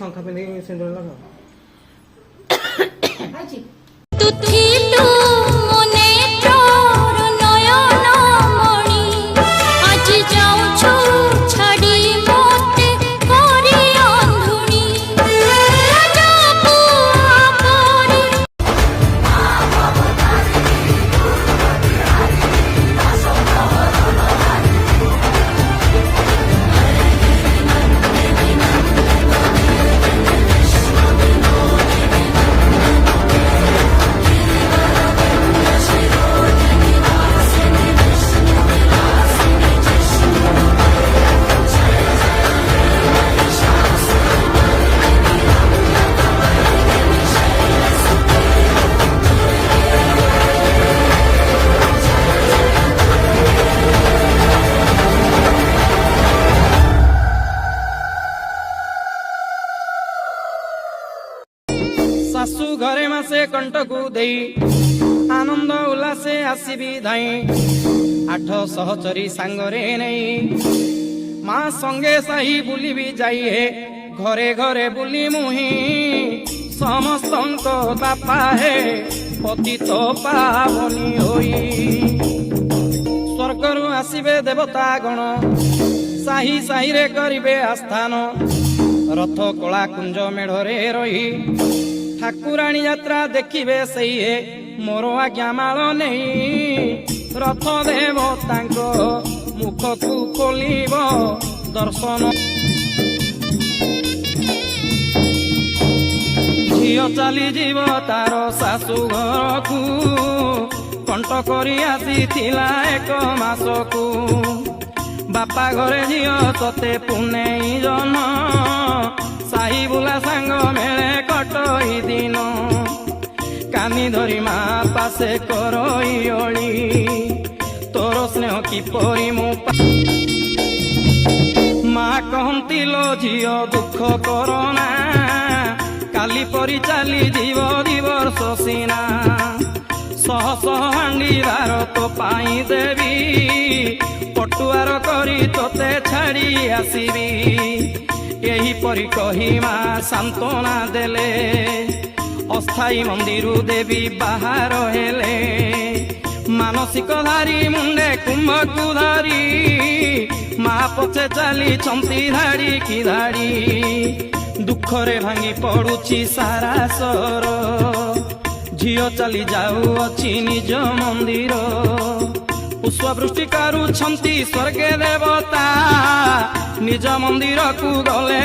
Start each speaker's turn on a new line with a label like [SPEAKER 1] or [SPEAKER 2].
[SPEAKER 1] ଶଙ୍ଖା ପିନ୍ଧିକି ସିନ୍ଦୁର ଲଗାଅ।
[SPEAKER 2] शाशु घरे मासे कंटकू दे आनंद उल्लासे आसबी धाई 8 सहचरी सांगरे नहीं माँ संगे साही बुली भी जाइए घरे घरे बुली मुही समस्त बापा है पति तो पावनी होई स्वर्गर आसबे देवता गण साही साही रे करिबे आस्थान रथ कला कुंज मेढ़रे रही ठाकुराणी यात्रा देखिबे सही मोर आज्ञा माल नहीं रथ देव तांको मुख को खोलिब दर्शन झियो चली जीव तार शाशु घर को कंट करी आसी थिला 1 मास को बापा घरे झियो तते पुनेई जन साही बुला सांग मेले कटई दिन कानी धरी माँ पासे करई अली तोर स्नेह किपरि मु माँ कहती लो झियो दुख करना काली परी चली जीव दिवर्ष सीना शह शह हांडी भारत पाई देवी पटुआर करी तोते छाड़ी आसबी यही परी कही माँ सांत्वना देले अस्थायी मंदिर देवी बाहर हेले मानसिक धारी मुंडे कुंभकु धारी माँ पछे चली छंती धाड़ी की धाड़ी दुखरे भांगी पड़ुची सारा सर झियो चली जाऊ अच्छी निज मंदिर पुष्पवृष्टि करुछंती स्वर्गे देवता निज मंदिर को गले